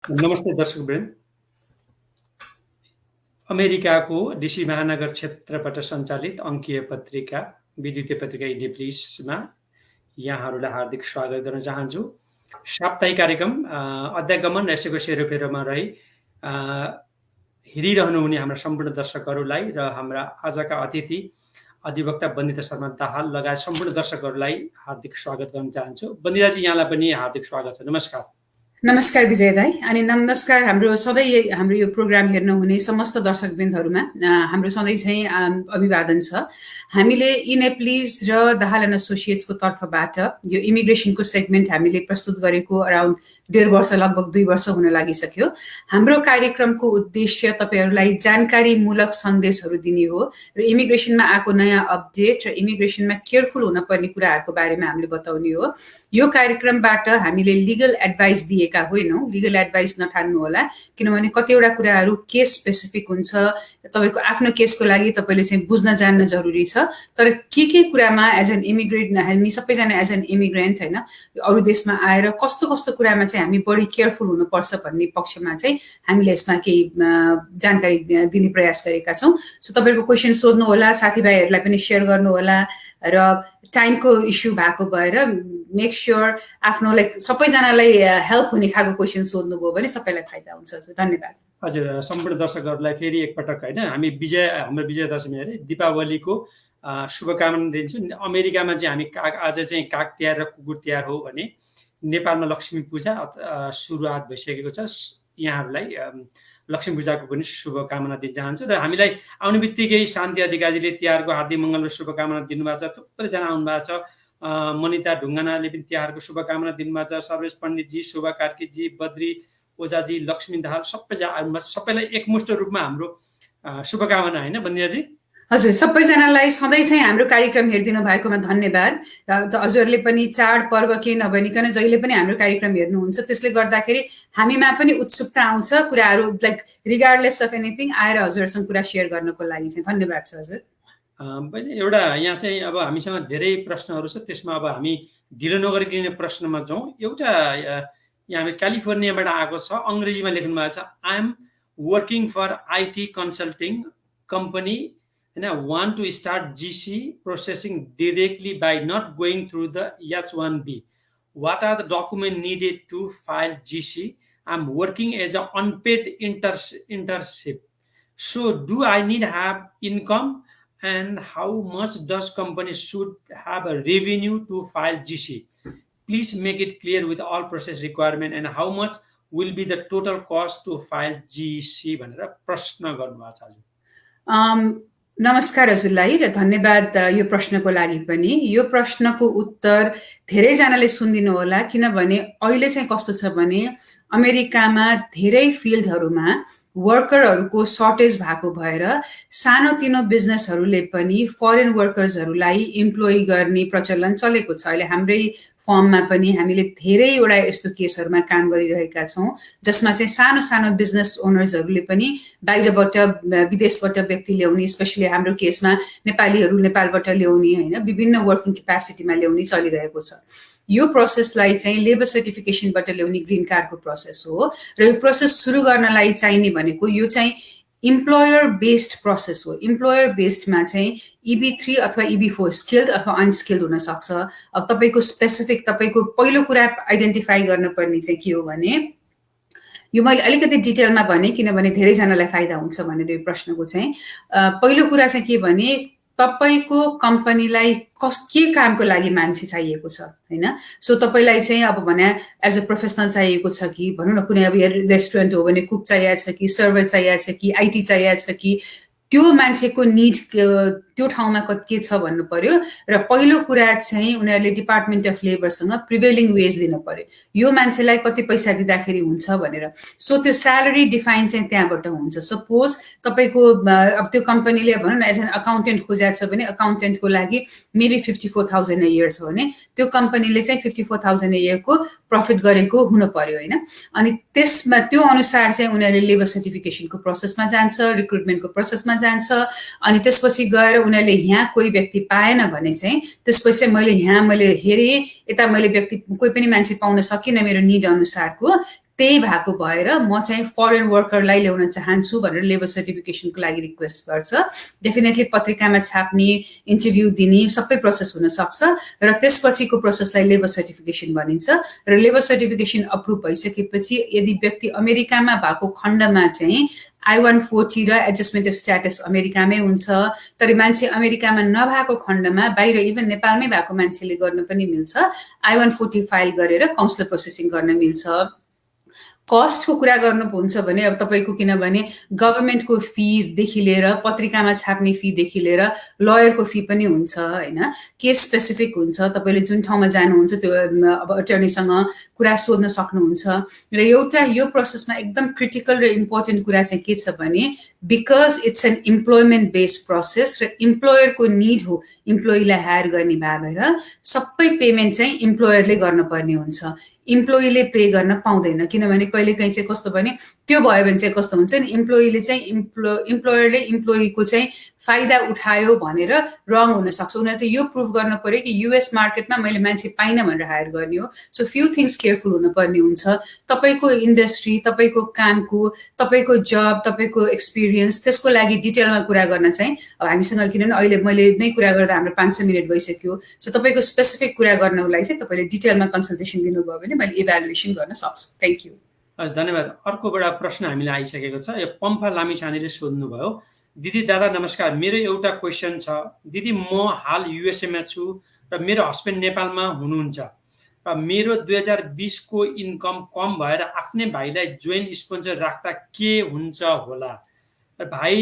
नमस्ते दर्शकवृन्द। अमेरिकाको डिसी महानगर क्षेत्रबाट सञ्चालित अङ्कीय पत्रिका विद्युतीय पत्रिका इन्डिप्लिसमा यहाँहरूलाई हार्दिक स्वागत गर्न चाहन्छु। साप्ताहिक कार्यक्रम अध्यागमन र यसैको सेरोफेरोमा रही हेरिरहनुहुने हाम्रा सम्पूर्ण दर्शकहरूलाई र हाम्रा आजका अतिथि अधिवक्ता बन्दिता शर्मा दाहाल लगायत सम्पूर्ण दर्शकहरूलाई हार्दिक स्वागत गर्न चाहन्छु। बन्दिताजी, यहाँलाई पनि हार्दिक स्वागत छ। नमस्कार। नमस्कार विजय दाई, अनि नमस्कार हाम्रो सधैँ हाम्रो यो प्रोग्राम हेर्न हुने समस्त दर्शकवृन्दहरूमा हाम्रो सधैँ चाहिँ अभिवादन छ। हामीले इनेप्लिज र दाहाल एन्ड एसोसिएट्सको तर्फबाट यो इमिग्रेसनको सेगमेन्ट हामीले प्रस्तुत गरेको अराउन्ड 1.5 वर्ष, लगभग 2 वर्ष हुन लागिसक्यो। हाम्रो कार्यक्रमको उद्देश्य तपाईहरूलाई जानकारीमूलक सन्देशहरू दिने हो र इमिग्रेसनमा आएको नयाँ अपडेट र इमिग्रेसनमा केयरफुल हुनुपर्ने कुराहरूको बारेमा हामीले बताउने हो। यो कार्यक्रमबाट हामीले लिगल एडभाइस दिएका होइनौँ, लिगल एडभाइस नठान्नु होला, किनभने कतिवटा कुराहरू केस स्पेसिफिक हुन्छ। तपाईँको आफ्नो केसको लागि तपाईँले चाहिँ बुझ्न जान्न जरुरी छ। तर के कुरामा एज एन इमिग्रेन्ट, हामी सबैजना एज एन इमिग्रेन्ट होइन, अरू देशमा आएर कस्तो कस्तो कुरामा चाहिँ हामी बढी केयरफुल हुनुपर्छ भन्ने पक्षमा चाहिँ हामीले यसमा केही जानकारी दिने प्रयास गरेका छौँ। सो तपाईँको क्वेसन सोध्नु होला, साथीभाइहरूलाई पनि सेयर गर्नु होला र टाइमको इस्यु भएको भएर मेक श्योर आफ्नो सबैजनालाई हेल्प हुने खालको क्वेसन सोध्नुभयो भने सबैलाई फाइदा हुन्छ। हजुर, धन्यवाद। हजुर, सम्पूर्ण दर्शकहरूलाई फेरि एकपटक होइन, हामी हाम्रो विजय दशमी अरे दिपावलीको शुभकामना दिन्छु। अमेरिकामा चाहिँ हामी आज चाहिँ काग तिहार र कुकुर तिहार हो भने नेपालमा लक्ष्मी पूजा सुरुवात भइसकेको छ। यहाँहरूलाई लक्ष्मी पूजाको पनि शुभकामना दिन चाहन्छु। र हामीलाई आउने बित्तिकै शान्ति अधिकारीले तिहारको हार्दिक मङ्गल र शुभकामना दिनुभएको छ। थुप्रैजना आउनुभएको छ। मनिता ढुङ्गानाले पनि तिहारको शुभकामना दिनुभएको छ। सर्वेश पण्डितजी, शोभा कार्कीजी, बद्री ओझाजी, लक्ष्मी दाहाल सबैजना आउनुभएको छ। सबैलाई एकमुष्ट रूपमा हाम्रो शुभकामना होइन बन्दियाजी? हजुर, सबैजनालाई सधैँ चाहिँ हाम्रो कार्यक्रम हेरिदिनु भएकोमा धन्यवाद। हजुरहरूले पनि चाड पर्व केही नभनिकन जहिले पनि हाम्रो कार्यक्रम हेर्नुहुन्छ, त्यसले गर्दाखेरि हामीमा पनि उत्सुकता आउँछ कुराहरू रिगार्डलेस अफ एनिथिङ आएर हजुरहरूसँग कुरा सेयर गर्नको लागि चाहिँ धन्यवाद छ। हजुर, पहिले एउटा यहाँ चाहिँ अब हामीसँग धेरै प्रश्नहरू छ, त्यसमा अब हामी ढिलो नगरिकन प्रश्नमा जाउँ। एउटा यहाँ हामी क्यालिफोर्नियाबाट आएको छ, अङ्ग्रेजीमा लेख्नु भएको छ, I am working for IT consulting company and I want to start GC processing directly by not going through the H-1B. What are the documents needed to file GC? I'm working as an unpaid internship. So do I need to have income? And how much does company should have a revenue to file GC? Please make it clear with all process requirement and how much will be the total cost to file GC भनेर प्रश्न गर्नुभएको छ। नमस्कार हजुरलाई र धन्यवाद यो प्रश्नको लागि पनि। यो प्रश्नको उत्तर धेरैजनाले सुनिदिनु होला, किनभने अहिले चाहिँ कस्तो छ भने अमेरिकामा धेरै फिल्डहरूमा वर्करहरूको सर्टेज भएको भएर सानोतिनो बिजनेसहरूले पनि फरेन वर्कर्सहरूलाई इम्प्लोइ गर्ने प्रचलन चलेको छ। अहिले हाम्रै फर्ममा पनि हामीले धेरैवटा यस्तो केसहरूमा काम गरिरहेका छौँ जसमा चाहिँ सानो सानो बिजनेस ओनर्सहरूले पनि बाहिरबाट विदेशबाट व्यक्ति ल्याउने, स्पेसली हाम्रो केसमा नेपालीहरू नेपालबाट ल्याउने होइन, विभिन्न वर्किङ क्यापासिटीमा ल्याउने चलिरहेको छ। यो प्रोसेसलाई चाहिँ लेबर सर्टिफिकेसनबाट ल्याउने ग्रिन कार्डको प्रोसेस हो र यो प्रोसेस सुरु गर्नलाई चाहिने भनेको यो चाहिँ इम्प्लोयर बेस्ड प्रोसेस हो। इम्प्लोयर बेस्डमा चाहिँ EB3 अथवा EB4 स्किल्ड अथवा अनस्किल्ड हुन सक्छ। अब तपाईँको स्पेसिफिक तपाईँको पहिलो कुरा आइडेन्टिफाई गर्नुपर्ने चाहिँ के हो भने, यो मैले अलिकति डिटेलमा भने किनभने धेरैजनालाई फाइदा हुन्छ भनेर यो प्रश्नको चाहिँ पहिलो कुरा चाहिँ के भने तपाईँको कम्पनीलाई के कामको लागि मान्छे चाहिएको छ होइन। सो तपाईँलाई चाहिँ अब भने एज अ प्रोफेसनल चाहिएको छ कि भनौँ न कुनै अब रेस्टुरेन्ट हो भने कुक चाहिएको छ कि सर्भर चाहिएको छ कि IT चाहिएको छ कि त्यो मान्छेको निड त्यो ठाउँमा के छ भन्नु पर्यो। र पहिलो कुरा चाहिँ उनीहरूले डिपार्टमेन्ट अफ लेबरसँग प्रिभेलिङ वेज लिनु पर्यो, यो मान्छेलाई कति पैसा दिँदाखेरि हुन्छ भनेर। सो त्यो स्यालेरी डिफाइन चाहिँ त्यहाँबाट हुन्छ। सपोज तपाईँको अब त्यो कम्पनीले भनौँ न एज एन अकाउन्टेन्ट खोजेको छ भने अकाउन्टेन्टको लागि मेबी 54,000 a year छ भने त्यो कम्पनीले चाहिँ 54,000 a year को प्रफिट गरेको हुनु पर्यो होइन। अनि त्यसमा त्यो अनुसार चाहिँ उनीहरूले लेबर सर्टिफिकेसनको प्रोसेसमा जान्छ, रिक्रुटमेन्टको प्रोसेसमा जान्छ। अनि त्यसपछि गएर उनीहरूले यहाँ कोही व्यक्ति पाएन भने चाहिँ त्यसपछि मैले हेरेँ यता मैले व्यक्ति कोही पनि मान्छे पाउन सकिनँ मेरो निड अनुसारको, त्यही भएको भएर म चाहिँ फरेन वर्करलाई ल्याउन चाहन्छु भनेर लेबर सर्टिफिकेसनको लागि रिक्वेस्ट गर्छ। डेफिनेटली पत्रिकामा छाप्ने, इन्टरभ्यू दिने सबै प्रोसेस हुनसक्छ र त्यसपछिको प्रोसेसलाई लेबर सर्टिफिकेसन भनिन्छ। र लेबर सर्टिफिकेसन अप्रुभ भइसकेपछि यदि व्यक्ति अमेरिकामा भएको खण्डमा चाहिँ I-140 र एडजस्टमेन्ट अफ स्ट्याटस अमेरिकामै हुन्छ। तर मान्छे अमेरिकामा नभएको खण्डमा बाहिर इभन नेपालमै भएको मान्छेले गर्न पनि मिल्छ। I-140 फाइल गरेर काउन्सलर प्रोसेसिङ गर्न मिल्छ। कस्टको कुरा गर्नुहुन्छ भने अब तपाईँको किनभने गभर्मेन्टको फीदेखि लिएर पत्रिकामा छाप्ने फीदेखि लिएर लयरको फी पनि हुन्छ होइन। केस स्पेसिफिक हुन्छ, तपाईँले जुन ठाउँमा जानुहुन्छ त्यो अब अटर्नीसँग कुरा सोध्न सक्नुहुन्छ। र एउटा यो प्रोसेसमा एकदम क्रिटिकल र इम्पोर्टेन्ट कुरा चाहिँ के छ भने because it's an employment based process र इम्प्लोयरको निड हो इम्प्लोइलाई हायर गर्ने भएर सबै पेमेन्ट चाहिँ इम्प्लोयरले गर्नुपर्ने हुन्छ। इम्प्लोइले पे गर्न पाउँदैन किनभने कहिलेकाहीँ चाहिँ कस्तो भने त्यो भयो भने चाहिँ कस्तो हुन्छ नि इम्प्लोइले चाहिँ इम्प्लोयरले इम्प्लोइको चाहिँ फाइदा उठायो भनेर रङ हुनसक्छ। उनीहरूले चाहिँ यो प्रुभ गर्नु पर्यो कि युएस मार्केटमा मैले मान्छे पाइनँ भनेर हायर गर्ने हो। सो फ्यु थिङ्स केयरफुल हुनुपर्ने हुन्छ। तपाईँको इन्डस्ट्री, तपाईँको कामको, तपाईँको जब, तपाईँको एक्सपिरियन्स त्यसको लागि डिटेलमा कुरा गर्न चाहिँ अब हामीसँग किनभने अहिले मैले नै कुरा गर्दा हाम्रो 500 मिनट गइसक्यो। सो तपाईँको स्पेसिफिक कुरा गर्नको लागि चाहिँ तपाईँले डिटेलमा कन्सल्टेसन दिनुभयो भने मैले इभ्यालुएसन गर्न सक्छु। Thank you. हस्, धन्यवाद। अर्को बडा प्रश्न हामीले आइसकेको छ। यो पम्फा लामिछानेले सोध्नुभयो, दिदी दादा नमस्कार, मेरो एउटा क्वेसन छ। दिदी म हाल युएसएमा छु र मेरो हस्बेन्ड नेपालमा हुनुहुन्छ र मेरो 2020 को इन्कम कम भएर आफ्नै भाइलाई जोइन्ट स्पोन्सर राख्दा के हुन्छ होला? भाइ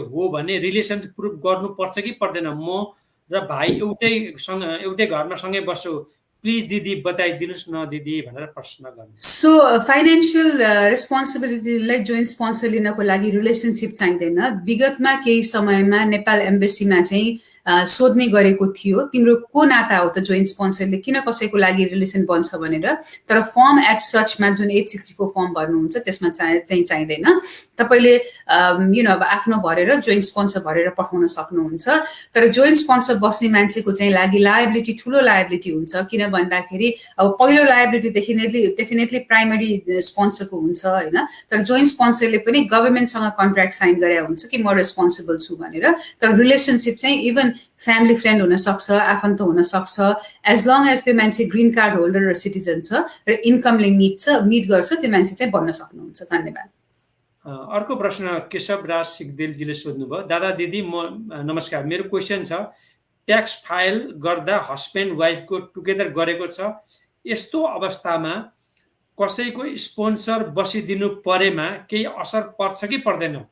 हो भने रिलेसन प्रुफ गर्नुपर्छ कि पर्दैन? म र भाइ एउटै घरमा सँगै बस्छौँ, प्लिज दिदी बताइदिनुहोस् न दिदी भनेर प्रश्न गर्नु। सो फाइनेन्सियल रेस्पोन्सिबिलिटीलाई जोइन्ट स्पोन्सर लिनको लागि रिलेसनसिप चाहिँदैन। विगतमा केही समयमा नेपाल एम्बेसीमा चाहिँ सोध्ने गरेको थियो तिम्रो को नाता हो त जोइन्ट स्पोन्सरले किन कसैको लागि रिलेसन बन्छ भनेर। तर फर्म एट सचमा जुन 864 फर्म भर्नुहुन्छ त्यसमा चाहिँ चाहिँदैन। तपाईँले अब आफ्नो भरेर जोइन्ट स्पोन्सर भरेर पठाउन सक्नुहुन्छ। तर जोइन्ट स्पोन्सर बस्ने मान्छेको चाहिँ लागि लायबिलिटी ठुलो लायबिलिटी हुन्छ। किन भन्दाखेरि अब पहिलो लायबिलिटी डेफिनेटली प्राइमरी स्पोन्सरको हुन्छ होइन। तर जोइन्ट स्पोन्सरले पनि गभर्मेन्टसँग कन्ट्र्याक्ट साइन गरेर हुन्छ कि म रेस्पोन्सिबल छु भनेर। तर रिलेसनसिप चाहिँ इभन फ्यामिली फ्रेन्ड हुनसक्छ, आफन्त हुनसक्छ, एज लङ एज त्यो मान्छे ग्रिन कार्ड होल्डर र सिटिजन छ र इन्कमले मिट गर्छ त्यो मान्छे चाहिँ बन्न सक्नुहुन्छ। धन्यवाद। अर्को प्रश्न केशव राज सिगदेलजीले सोध्नुभयो, दादा दिदी नमस्कार, मेरो क्वेसन छ ट्याक्स फाइल गर्दा हस्बेन्ड वाइफको टुगेदर गरेको छ, यस्तो अवस्थामा कसैको स्पोन्सर बसिदिनु परेमा केही असर पर्छ कि पर्दैन?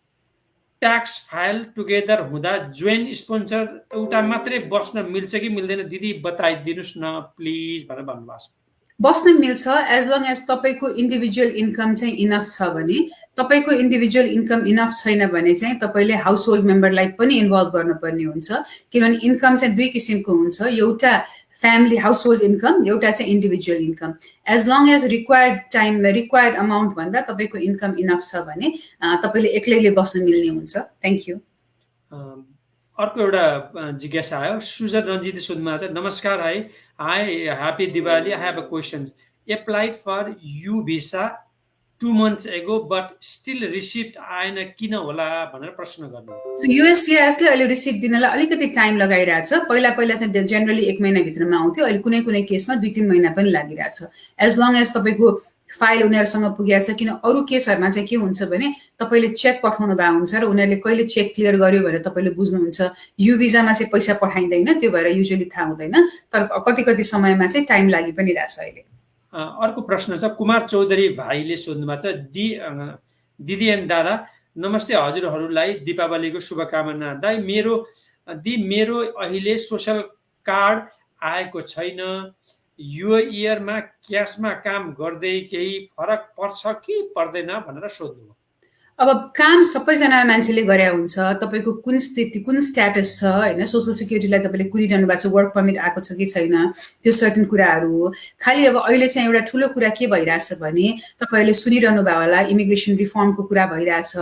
ट्याक्स फाइल टुगेदर हुँदा जोइन्ट स्पोन्सर एउटा मात्रै बस्न मिल्छ कि मिल्दैन? दिदी बताइदिनुहोस् न प्लिज भनेर भन्नुभएको छ। बस्न मिल्छ एज लङ एज तपाईँको इन्डिभिजुअल इन्कम चाहिँ इनफ छ भने। तपाईँको इन्डिभिजुअल इन्कम इनफ छैन भने चाहिँ तपाईँले हाउस होल्ड मेम्बरलाई पनि इन्भल्भ गर्नुपर्ने हुन्छ किनभने इन्कम चाहिँ दुई किसिमको हुन्छ। एउटा फ्यामिली हाउस होल्ड इन्कम, एउटा चाहिँ individual income. As long as required amount भन्दा तपाईँको इन्कम इनफ छ भने तपाईँले एक्लैले बस्न मिल्ने हुन्छ। Thank you. अर्को एउटा जिज्ञासा आयो, सुजन रञ्जित सोध्नुभएको छ, नमस्कार है, happy Diwali, I have a question. Applied for U visa 2 months ago but still receipt आएन किन होला भनेर प्रश्न गर्नु। युएससिआइएसले अहिले रिसिप्ट दिनलाई अलिकति टाइम लगाइरहेछ। पहिला चाहिँ जेनरली 1 महिनाभित्रमा आउँथ्यो, अहिले कुनै केसमा 2-3 महिना पनि लागिरहेछ। एज लङ एज तपाईँको फाइल उनीहरूसँग पुगेको छ। किन अरू केसहरूमा चाहिँ के हुन्छ भने तपाईँले चेक पठाउनु भएको हुन्छ र उनीहरूले कहिले चेक क्लियर गर्यो भनेर तपाईँले बुझ्नुहुन्छ। यु भिजामा चाहिँ पैसा पठाइँदैन, त्यो भएर युजुअली थाहा हुँदैन। तर कति समयमा चाहिँ टाइम लागि पनि रहेछ अहिले। अर्को प्रश्न छ, कुमार चौधरी भाइले सोध्नुभएको छ, दिदी एन्ड दादा नमस्ते, हजुरहरूलाई दीपावलीको शुभकामना। दाइ मेरो अहिले सोसल कार्ड आएको छैन, यो इयरमा क्यासमा काम गर्दै केही फरक पर्छ कि पर्दैन भनेर सोध्नुभयो। अब काम सबैजना मान्छेले गरे हुन्छ, तपाईँको कुन स्थिति कुन स्ट्याटस छ होइन, सोसल सिक्युरिटीलाई तपाईँले कुरिरहनु भएको छ, वर्क पर्मिट आएको छ कि छैन, त्यो सर्टेन कुराहरू हो। खालि अब अहिले चाहिँ एउटा ठुलो कुरा के भइरहेछ भने तपाईँहरूले सुनिरहनु भयो होला, इमिग्रेसन रिफर्मको कुरा भइरहेछ,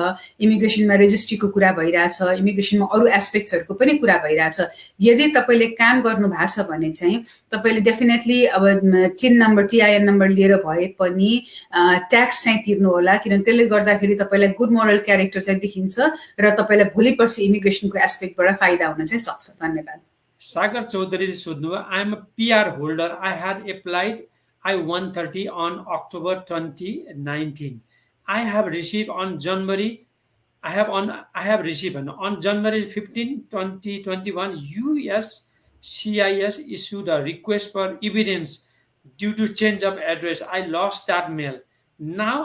इमिग्रेसनमा रेजिस्ट्रीको कुरा भइरहेछ, इमिग्रेसनमा अरू एस्पेक्ट्सहरूको पनि कुरा भइरहेछ। यदि तपाईँले काम गर्नु भएको छ भने चाहिँ तपाईँले डेफिनेटली अब चिन नम्बर TIN नम्बर लिएर भए पनि ट्याक्स चाहिँ तिर्नु होला, किनभने त्यसले गर्दाखेरि तपाईँलाई गुड मोरल क्यारेक्टर चाहिँ देखिन्छ र तपाईँलाई भोलि पर्सि इमिग्रेसनको एस्पेक्टबाट फाइदा हुन चाहिँ सक्छ। धन्यवाद। सागर चौधरीले सोध्नुभयो, I am a PR holder, I had applied I-130 on October 2019. I have received on January 15, 2021, USCIS issued a request for evidence due to change of address. I lost that mail. Now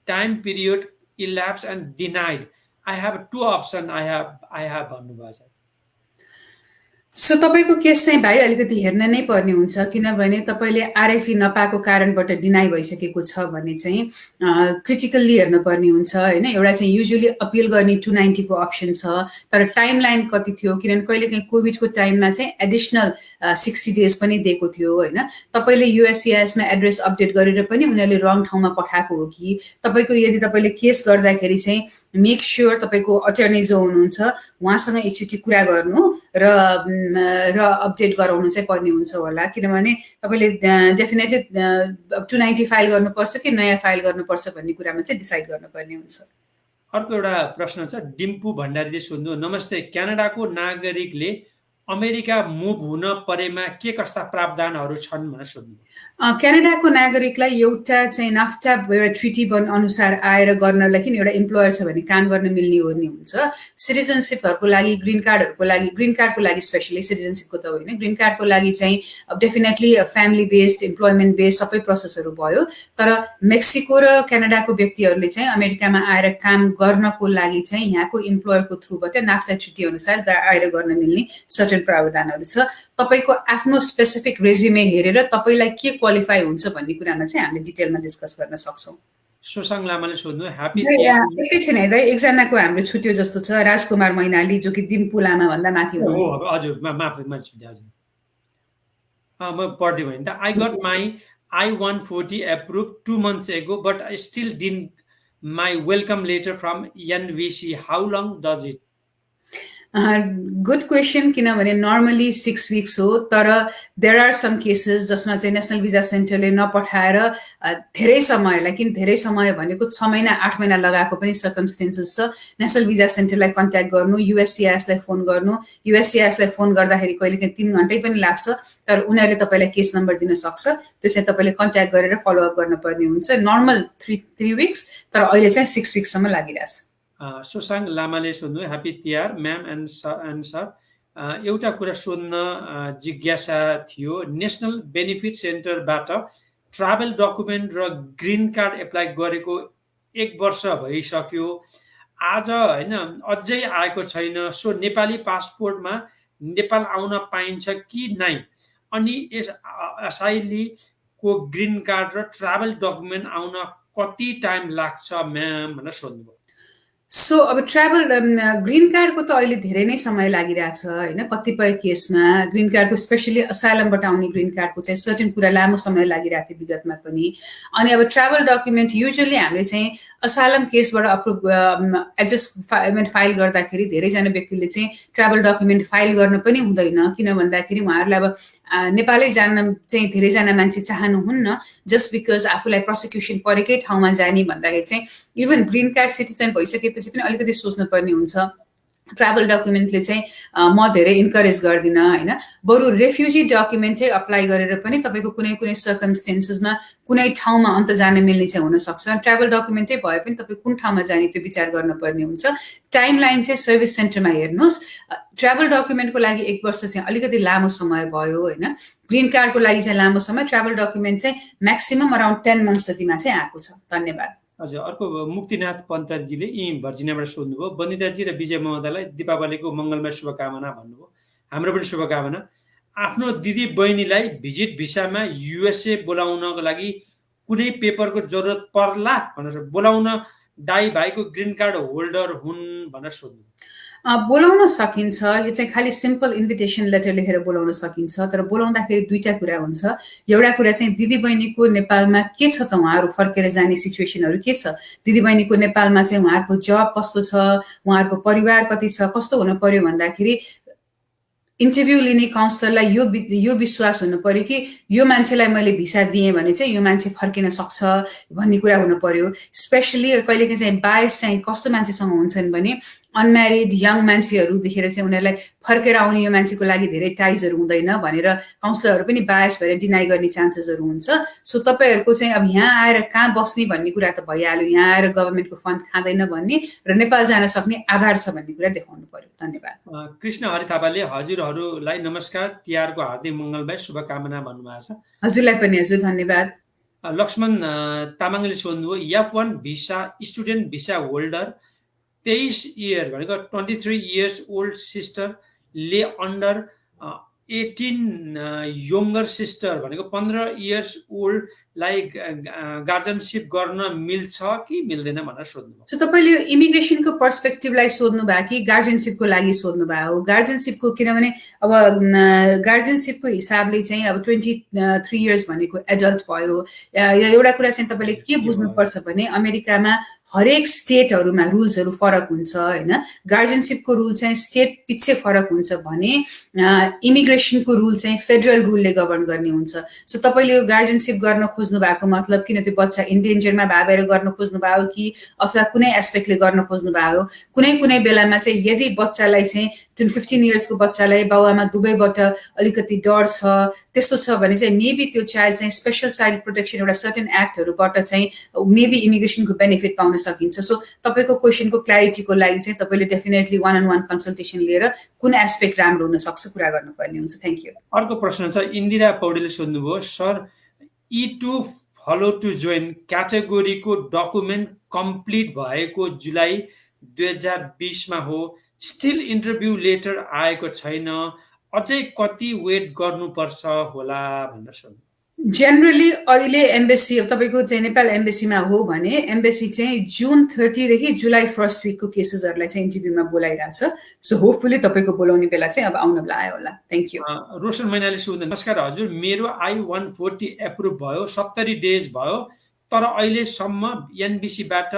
time period elapsed and denied. I have two options. I have भन्नुभएको छ। So तपाईँको case चाहिँ भाइ अलिकति हेर्न नै पर्ने हुन्छ, किनभने तपाईँले RFE नपाएको कारणबाट डिनाइ भइसकेको छ भने चाहिँ क्रिटिकल्ली हेर्न पर्ने हुन्छ होइन। एउटा चाहिँ युजुअली अपिल गर्ने 290 को अप्सन छ, तर टाइमलाइन कति थियो, किनभने कहिलेकाहीँ कोभिडको टाइममा चाहिँ एडिसनल 60 डेज पनि दिएको थियो होइन। तपाईँले USCISमा एड्रेस अपडेट गरेर पनि उनीहरूले रङ ठाउँमा पठाएको हो कि, तपाईँको यदि तपाईँले केस गर्दाखेरि चाहिँ मेक स्योर तपाईँको अटर्नी जो हुनुहुन्छ उहाँसँग एकचोटि कुरा गर्नु र अपडेट गराउनु चाहिँ पर्ने हुन्छ होला, किनभने तपाईँले डेफिनेटली 290 फाइल गर्नुपर्छ कि नयाँ फाइल गर्नुपर्छ भन्ने कुरामा चाहिँ डिसाइड गर्नुपर्ने हुन्छ। अर्को एउटा प्रश्न छ, डिम्पू भण्डारीले सोध्नु, नमस्ते, क्यानाडाको नागरिकले अमेरिका मुभ हुन परेमा के कस्ता प्रावधानहरू छन् भनेर सोध्नु। क्यानाडाको नागरिकलाई एउटा चाहिँ नाफ्टा एउटा ट्रिटी अनुसार आएर गर्नलाई किन एउटा इम्प्लोयर छ भने काम गर्न मिल्ने ओर्ने हुन्छ। सिटिजनसिपहरूको लागि ग्रिन कार्डको लागि स्पेसली, सिटिजनसिपको त होइन, ग्रिन कार्डको लागि चाहिँ definitely family based employment based सबै प्रोसेसहरू भयो। तर मेक्सिको र क्यानाडाको व्यक्तिहरूले चाहिँ अमेरिकामा आएर काम गर्नको लागि चाहिँ यहाँको इम्प्लोयरको थ्रुबाट नाफ्टा ट्रिटी अनुसार आएर गर्न मिल्ने सर्टेन प्रावधानहरू छ। तपाईँको आफ्नो स्पेसिफिक रेज्युमे हेरेर तपाईँलाई के क्वालिफाई हुन्छ भन्ने कुरामा चाहिँ हामीले डिटेलमा डिस्कस गर्न सक्छौँ। सुसाङ लामाले सोध्नु, ह्यापी एकैछिन हेर्दा एकजनाको हाम्रो छुट्यो जस्तो छ, राजकुमार मैनाली, जो कि डिम्पू लामा भन्दा माथि हो। हजुर, माफी छुट्यो, हजुर म पढ्दै भयो नि त। I got my I-140 approved 2 months ago, but I still didn't my welcome letter from NVC. How long does it? Good question, किनभने नर्मली 6 weeks हो, तर देयर आर सम केसेस जसमा चाहिँ नेसनल भिजा सेन्टरले नपठाएर धेरै समयलाई, किन धेरै समय भनेको 6 महिना 8 महिना लगाएको पनि सर्कमस्टेन्सेस छ। नेसनल भिजा सेन्टरलाई कन्ट्याक्ट गर्नु, USCISलाई फोन गर्नु, USCISलाई फोन गर्दाखेरि कहिलेकाहीँ 3 घन्टै पनि लाग्छ, तर उनीहरूले तपाईँलाई केस नम्बर दिन सक्छ, त्यो चाहिँ तपाईँले कन्ट्याक्ट गरेर फलोअप गर्नुपर्ने हुन्छ। नर्मल 3 weeks, तर अहिले चाहिँ 6 weeks सम्म लागिरहेछ। सुसाङ लामाले सोध्नु, happy Tihar ma'am and sir, एउटा कुरा सोध्न जिज्ञासा थियो, नेसनल बेनिफिट सेन्टरबाट ट्राभल डकुमेन्ट र ग्रिन कार्ड एप्लाई गरेको 1 वर्ष भइसक्यो, आज होइन अझै आएको छैन। सो नेपाली पासपोर्टमा नेपाल आउन पाइन्छ कि नै, अनि यस असाइलीको ग्रिन कार्ड र ट्राभल डकुमेन्ट आउन कति टाइम लाग्छ म्याम भनेर सोध्नुभयो। सो अब ट्राभल ग्रिन कार्डको त अहिले धेरै नै समय लागिरहेछ होइन। कतिपय केसमा ग्रिन कार्डको स्पेसली असाइलमबाट आउने ग्रिन कार्डको चाहिँ सर्टेन कुरा लामो समय लागिरहेको थियो विगतमा पनि। अनि अब ट्राभल डकुमेन्ट युजुअली हामीले चाहिँ असाइलम केसबाट अप्रुभ एडजस्टमेन्ट फाइल गर्दाखेरि धेरैजना व्यक्तिले चाहिँ ट्राभल डकुमेन्ट फाइल गर्न पनि हुँदैन, किन भन्दाखेरि उहाँहरूलाई अब नेपालै जान चाहिँ धेरैजना मान्छे चाहनुहुन्न, जस्ट बिकज आफूलाई प्रोसिक्युसन परेकै ठाउँमा जाने भन्दाखेरि चाहिँ इभन ग्रिन कार्ड सिटिजन भइसकेपछि पनि अलिकति सोच्नुपर्ने हुन्छ। ट्राभल डकुमेन्टले चाहिँ म धेरै इन्करेज गर्दिनँ होइन। बरु रेफ्युजी डकुमेन्ट चाहिँ अप्लाई गरेर पनि तपाईँको कुनै कुनै सर्कमस्टेन्सेसमा कुनै ठाउँमा अन्त जान मिल्ने चाहिँ हुनसक्छ। ट्राभल डकुमेन्टै भए पनि तपाईँ कुन ठाउँमा जाने त्यो विचार गर्नुपर्ने हुन्छ। टाइम लाइन चाहिँ सर्भिस सेन्टरमा हेर्नुहोस्। ट्राभल डकुमेन्टको लागि 1 वर्ष चाहिँ अलिकति लामो समय भयो होइन। ग्रिन कार्डको लागि चाहिँ लामो समय, ट्राभल डकुमेन्ट चाहिँ म्याक्सिमम अराउन्ड 10 months जतिमा चाहिँ आएको छ। धन्यवाद। हजुर, अर्को मुक्तिनाथ पन्तजीले भर्जिनियाबाट सोध्नुभयो, बन्दिताजी र विजय महोदयलाई दीपावलीको मङ्गलमय शुभकामना भन्नुभयो। हाम्रो पनि शुभकामना। आफ्नो दिदी बहिनीलाई भिजिट भिसामा USA बोलाउनको लागि कुनै पेपरको जरुरत पर्ला भनेर बोलाउन दाई भाइको ग्रिन कार्ड होल्डर हुन् भनेर सोध्नु। बोलाउन सकिन्छ, यो चाहिँ खालि सिम्पल इन्भिटेसन लेटर लेखेर बोलाउन सकिन्छ, तर बोलाउँदाखेरि दुईटा कुरा हुन्छ। एउटा कुरा चाहिँ दिदीबहिनीको नेपालमा के छ त उहाँहरू फर्केर जाने सिचुएसनहरू के छ, दिदीबहिनीको नेपालमा चाहिँ उहाँहरूको जब कस्तो छ, उहाँहरूको परिवार कति छ, कस्तो हुनु पर्यो भन्दाखेरि इन्टरभ्यू लिने काउन्सलरलाई यो विश्वास हुनु पर्यो कि यो मान्छेलाई मैले भिसा दिएँ भने चाहिँ यो मान्छे फर्किन सक्छ भन्ने कुरा हुनु पर्यो। स्पेसली कहिलेकाहीँ चाहिँ बायस चाहिँ कस्तो मान्छेसँग हुन्छन् भने अनम्यारिड यङ मान्छेहरू देखेर चाहिँ उनीहरूलाई फर्केर आउने यो मान्छेको लागि धेरै टाइजहरू हुँदैन भनेर काउन्सलरहरू पनि बायस भएर डिनाइ गर्ने चान्सेसहरू हुन्छ। सो तपाईँहरूको चाहिँ अब यहाँ आएर कहाँ बस्ने भन्ने कुरा त भइहाल्यो, यहाँ आएर गभर्मेन्टको फन्ड खाँदैन भन्ने र नेपाल जान सक्ने आधार छ भन्ने कुरा देखाउनु पर्यो। धन्यवाद। कृष्ण हरि थापाले हजुरहरूलाई नमस्कार, तिहारको हार्दिक मङ्गलमय शुभकामना भन्नुभएको छ। हजुरलाई पनि हजुर धन्यवाद। लक्ष्मण तामाङले सोध्नुभयो F1 visa student visa holder 23 year भनेको 23 इयर्स ओल्ड सिस्टरले अन्डर 18 यङ्गर सिस्टर भनेको 15 इयर्स ओल्डलाई गार्जियनसिप गर्न मिल्छ कि मिल्दैन भनेर सोध्नुभयो। सो तपाईँले इमिग्रेसनको पर्सपेक्टिभलाई सोध्नु भयो कि गार्जियनसिपको लागि सोध्नु भयो? गार्जियनसिपको, किनभने अब गार्जियनसिपको हिसाबले चाहिँ अब 23 इयर्स भनेको एडल्ट भयो। एउटा कुरा चाहिँ तपाईँले के बुझ्नुपर्छ भने अमेरिकामा हरेक स्टेटहरूमा रुल्सहरू फरक हुन्छ होइन। गार्जियनसिपको रुल चाहिँ स्टेट पछि फरक हुन्छ भने इमिग्रेसनको रुल चाहिँ फेडरल रुलले गभर्न गर्ने हुन्छ। सो तपाईँले यो गार्जियनसिप गर्न खोज्नु भएको मतलब किन त्यो बच्चा इन्डेन्जरमा भएर गर्न खोज्नु भयो कि अथवा कुनै एस्पेक्टले गर्न खोज्नु भयो? कुनै बेलामा चाहिँ यदि बच्चालाई चाहिँ 15 इयर्सको बच्चालाई बाउआमा दुवैबाट अलिकति डर छ त्यस्तो छ भने चाहिँ मेबी त्यो चाइल्ड चाहिँ स्पेसल चाइल्ड प्रोटेक्सन एउटा सर्टेन एक्टहरूबाट चाहिँ मेबी इमिग्रेसनको बेनिफिट पाउन सकिन्छ। सो तपाईँको क्वेसनको क्ल्यारिटीको लागि चाहिँ तपाईँले डेफिनेटली 1-on-1 कन्सल्टेसन लिएर कुन एस्पेक्ट राम्रो हुन सक्छ कुरा गर्नुपर्ने हुन्छ। Thank you. अर्को प्रश्न छ इन्दिरा पौडेलले सोध्नुभयो, sir E2 follow to join क्याटेगोरीको डकुमेन्ट कम्प्लिट भएको जुलाई 2020 मा हो, स्टिल इन्टरभ्यू लेटर आएको छैन, अझै कति वेट गर्नुपर्छ होला भनेर सोध्नु। जेनरली अहिले एम्बेसी तपाईँको चाहिँ नेपाल एम्बेसीमा हो भने एम्बेसी चाहिँ जुन 30 देखि जुलाई 1 विकको केसेसहरूलाई चाहिँ इन्टरभ्यूमा बोलाइरहेछ। सो होपफुली तपाईँको बोलाउने बेला चाहिँ अब आउन लाग्यो होला। Thank you. रोशन मैनाले सोध्नु, नमस्कार हजुर, मेरो I-140 एप्रुभ भयो, 70 डेज भयो, तर अहिलेसम्म एनबिसीबाट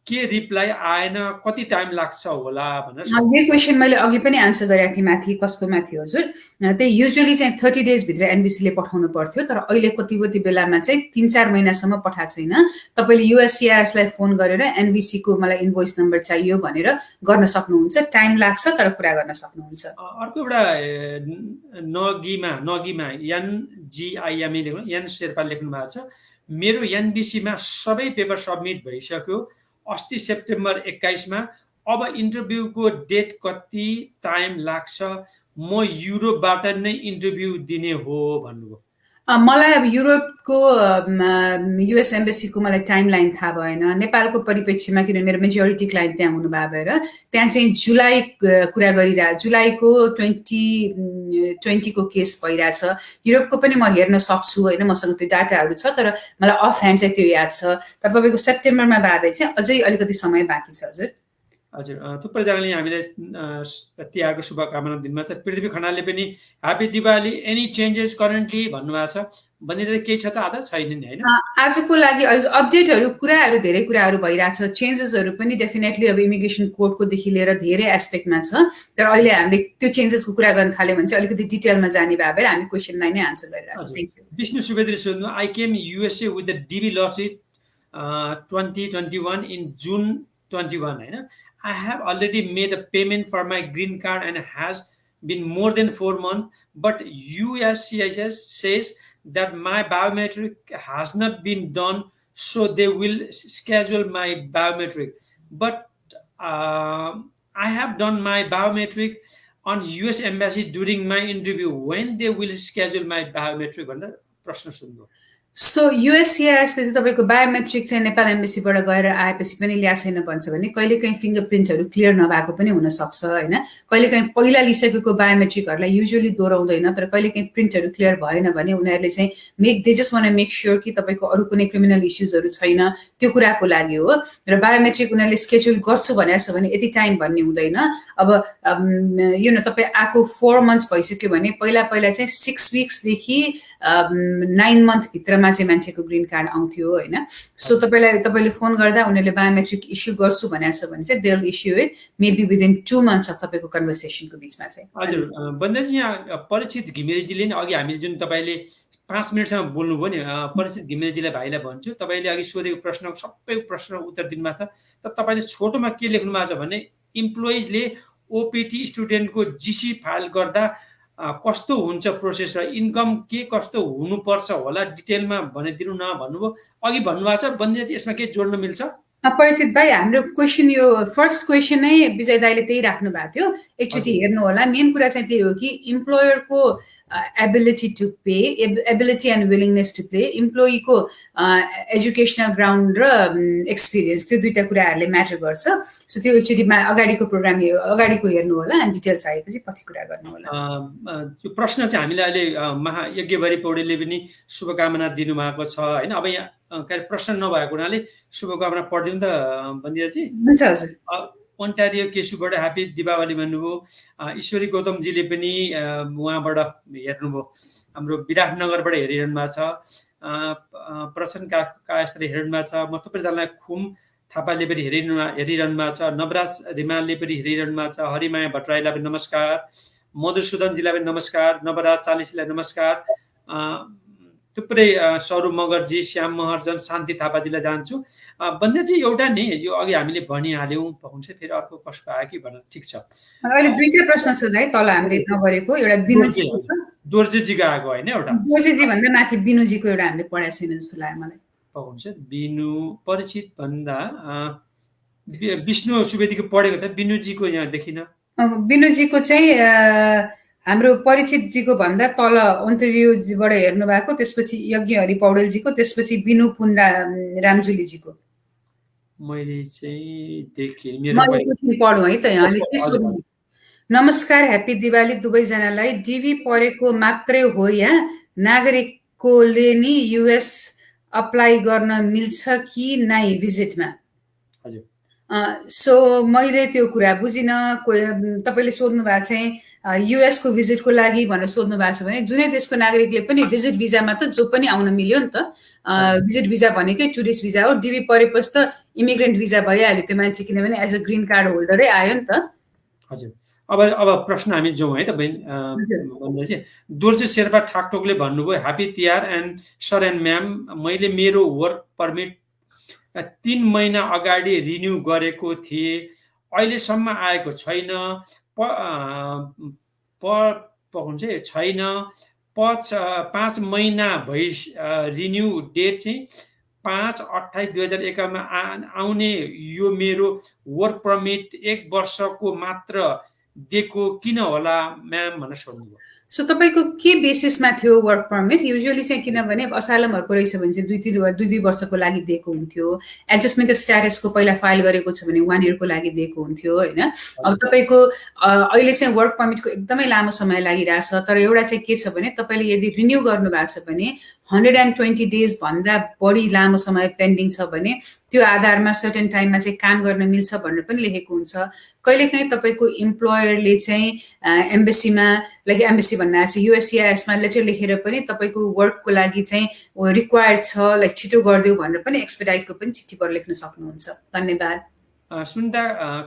के रिप्लाई आएन, कति टाइम लाग्छ होला भनेर। यो क्वेसन मैले अघि पनि आन्सर गरेको थिएँ माथि कसको माथि हजुर। त्यही युजुअली चाहिँ 30 डेज भित्र एनबिसीले पठाउनु पर्थ्यो, तर अहिले कति बेलामा चाहिँ 3-4 महिनासम्म पठाएको छैन। तपाईँले युएससिआरएसलाई फोन गरेर एनबिसीको मलाई इन्भोइस नम्बर चाहियो भनेर गर्न सक्नुहुन्छ। टाइम लाग्छ तर कुरा गर्न सक्नुहुन्छ। अर्को एउटा नगीमा NGIMA लेख्नु, एन शेर्पा लेख्नु भएको छ, मेरो एनबिसीमा सबै पेपर सब्मिट भइसक्यो अस्ति सेप्टेम्बर 21 मा, अब इन्टरभ्यूको डेट कति टाइम लाग्छ, म युरोपबाट नै इन्टरभ्यू दिने हो भन्नुभयो। मलाई अब युरोपको युएस एम्बेसीको मलाई टाइम लाइन थाहा भएन। नेपालको परिप्रेक्ष्यमा किनभने मेरो मेजोरिटी क्लाइन्ट त्यहाँ हुनुभएको भएर त्यहाँ चाहिँ जुलाई कुरा जुलाईको 2020 को केस भइरहेछ। युरोपको पनि म हेर्न सक्छु होइन, मसँग त्यो डाटाहरू छ, तर मलाई अफ ह्यान्ड चाहिँ त्यो याद छ। तर तपाईँको सेप्टेम्बरमा भए भए चाहिँ अझै अलिकति समय बाँकी छ हजुर। हजुर, थुप्रैजनाले हामीलाई तिहारको शुभकामना दिनुभएको छ। पृथ्वी खनालले पनि happy Diwali, any changes currently भन्नुभएको छ। भनेर केही छ त आधा छैन नि होइन। आजको लागि अपडेटहरू धेरै कुराहरू भइरहेछ। चेन्जेसहरू पनि डेफिनेटली अब इमिग्रेसन कोडकोदेखि लिएर धेरै एस्पेक्टमा छ, तर अहिले हामीले त्यो चेन्जेसको कुरा गर्न थाल्यो भने चाहिँ अलिकति डिटेलमा जाने भए भएर हामी क्वेसनलाई नै आन्सर गरिरहेछौँ। Thank you. विष्णु सुवेदीले सोध्नु, I came USA with the DB lottery 2021 in जुन 21 होइन, I have already made a payment for my green card and it has been more than 4 months, but USCIS says that my biometric has not been done, so they will schedule my biometric. But I have done my biometric on US Embassy during my interview. When they will schedule my biometric? भनेर प्रश्न सुन्नु। So युएससिआइएसले चाहिँ तपाईँको biometric चाहिँ नेपाल एम्बेसीबाट गएर आएपछि पनि ल्याएको छैन भन्छ भने कहिलेकाहीँ फिङ्गरप्रिन्ट्सहरू क्लियर नभएको पनि हुनसक्छ होइन। कहिलेकाहीँ पहिला लिइसकेको बायोमेट्रिकहरूलाई युजुअली दोहोऱ्याउँदैन, तर कहिलेकाहीँ प्रिन्टहरू क्लियर भएन भने उनीहरूले चाहिँ they just one make sure कि तपाईँको अरू कुनै क्रिमिनल इस्युजहरू छैन, त्यो कुराको लागि हो। र बायोमेट्रिक उनीहरूले स्केड्युल गर्छु भनेको छ भने यति टाइम भन्ने हुँदैन। अब यो न तपाईँ आएको 4 months भइसक्यो भने पहिला चाहिँ 6 weeksदेखि 9 month भित्रमा चाहिँ मान्छेको ग्रिन कार्ड आउँथ्यो होइन। सो तपाईँले फोन गर्दा उनीहरूले बायोमेट्रिक इस्यु गर्छु भनेको छ भने चाहिँ they will issue it maybe within 2 months of तपाईँको कन्भर्सेसनको बिचमा चाहिँ। हजुर बन्दाजी, यहाँ परिचित घिमिरेजीले नि अघि हामीले जुन तपाईँले 5 मिनटसम्म बोल्नुभयो नि, परिचित घिमिरेजीलाई भाइलाई भन्छु, तपाईँले अघि सोधेको प्रश्नको सबै प्रश्नको उत्तर दिनुभएको छ। तर तपाईँले छोटोमा के लेख्नु भएको छ भने इम्प्लोइजले ओपिटी स्टुडेन्टको जिसी फाइल गर्दा कस्तो हुन्छ प्रोसेस र इन्कम के कस्तो हुनुपर्छ होला डिटेलमा भनिदिनु न भन्नुभयो। अघि भन्नुभएको छ बन्दाजी, यसमा के जोड्न मिल्छ? परिचित भाइ, हाम्रो क्वेसन यो फर्स्ट क्वेसन नै विजय दाइले त्यही राख्नु भएको थियो, एकचोटि हेर्नु होला। मेन कुरा चाहिँ त्यही हो कि इम्प्लोयरको ability to pay, ability and willingness to pay, इम्प्लोइको एजुकेसनल ग्राउन्ड र एक्सपिरियन्स, त्यो दुईवटा कुराहरूले म्याटर गर्छ। सो त्यो एकचोटि अगाडिको प्रोग्राम अगाडिको हेर्नु होला अनि डिटेल्स आएपछि पछि कुरा गर्नु होला। त्यो प्रश्न चाहिँ हामीलाई अहिले महायज्ञभरि पौडेलले पनि शुभकामना दिनुभएको छ होइन। अब यहाँ प्रश्न नभएको हुनाले शुभकामना पढिदिउँ त बन्दियाजी? हुन्छ हजुर। ओन्टारियो केसुबाट ह्याप्पी दिपावली भन्नुभयो। ईश्वरी गौतमजीले पनि उहाँबाट हेर्नुभयो, हाम्रो विराटनगरबाट हेरिरहनु भएको छ। प्रसन्न कायस्त्रले हेरिरहनु भएको छ। म थुप्रैजनालाई खुम थापाले पनि हेरिरहनु भएको छ। नवराज रिमालले पनि हेरिरहनु भएको छ। हरिमाया भट्टराईलाई पनि नमस्कार। मधुसूदनजीलाई पनि नमस्कार। नवराज चालिसलाई नमस्कार। थुप्रै सौरभ मगरजी, श्याम महर्जन, शान्ति थापाजीलाई जान्छु। बन्दाजी एउटा नि यो अघि हामीले भनिहाल्यौँ, हुन्छ फेरि अर्को कसको आयो कि भनेर, ठिक छ। अहिले दुईटा प्रश्न छ है तल हामीले नगरेको, एउटा बिनुजीको छ, दोर्जेजीको आएको होइन, एउटा दोर्जेजी भन्दा माथि बिनुजीको एउटा हामीले पढाएको छैन जस्तो लाग्यो मलाई। हुन्छ बिनु परिचित भन्दा विष्णु सुवेदीको पढेको त, बिनुजीको यहाँ देखिन। बिनुजीको चाहिँ हाम्रो परिचितजीको भन्दा तल ओन्टारियोबाट हेर्नु भएको, त्यसपछि यज्ञहरि पौडेलजीको, त्यसपछि बिनु पुन रामजुलीजीको। मैले चाहिँ देखेँ पढौँ है त यहाँले। नमस्कार, ह्याप्पी दिवाली दुवैजनालाई। डिभी परेको मात्रै हो या नागरिककोले नि युएस अप्लाई गर्न मिल्छ कि नै भिजिटमा? सो मैले त्यो कुरा बुझिनँ। तपाईँले सोध्नु भएको चाहिँ युएस को भिजिटको लागि भनेर सोध्नु भएको छ भने जुनै देशको नागरिकले पनि भिजिट भिजामा त जो पनि आउन मिल्यो नि त। भिजिट भिजा भनेकै टुरिस्ट भिजा हो। डिभी परेपछि त इमिग्रेन्ट भिजा भइहाल्यो त्यो मान्छे, किनभने एज अ ग्रिन कार्ड होल्डरै आयो नि त। हजुर, अब प्रश्न हामी जाउँ है त बहिनी। दोर्जे शेर्पा ठाकटोकले भन्नुभयो happy Tihar and sir and ma'am, मैले मेरो वर्क परमिट 3 महिना अगाडि रिन्यू गरेको थिएँ, अहिलेसम्म आएको छैन। छैन 5 महिना भइ रिन्यू डेट चाहिँ 5/28/2051 आउने। यो मेरो वर्क परमिट 1 वर्षको मात्र दिएको किन होला म्याम भनेर सोध्नुभयो। सो तपाईँको के बेसिसमा थियो वर्क परमिट? युजुअली चाहिँ किनभने असालमहरूको रहेछ भने चाहिँ 2 वर्षको लागि दिएको हुन्थ्यो। एडजस्टमेन्ट अफ स्ट्याटसको पहिला फाइल गरेको छ भने 1 yearको लागि दिएको हुन्थ्यो होइन। अब तपाईँको अहिले चाहिँ वर्क परमिटको एकदमै लामो समय लागिरहेछ। तर एउटा चाहिँ के छ भने तपाईँले यदि रिन्यू गर्नु भएको छ भने 120 days भन्दा बढी लामो समय पेन्डिङ छ भने त्यो आधारमा सर्टेन टाइममा चाहिँ काम गर्न मिल्छ भनेर पनि लेखेको हुन्छ। कहिलेकाहीँ तपाईँको इम्प्लोयरले चाहिँ एम्बेसीमा, लाइक एम्बेसी भन्नु चाहिँ युएससिआइएसमा लेटर लेखेर पनि तपाईँको वर्कको लागि चाहिँ रिक्वायर्ड छ, लाइक छिटो गरिदियो भनेर पनि एक्सपेडाइटको पनि चिठी पर लेख्न सक्नुहुन्छ। धन्यवाद। सुन्दा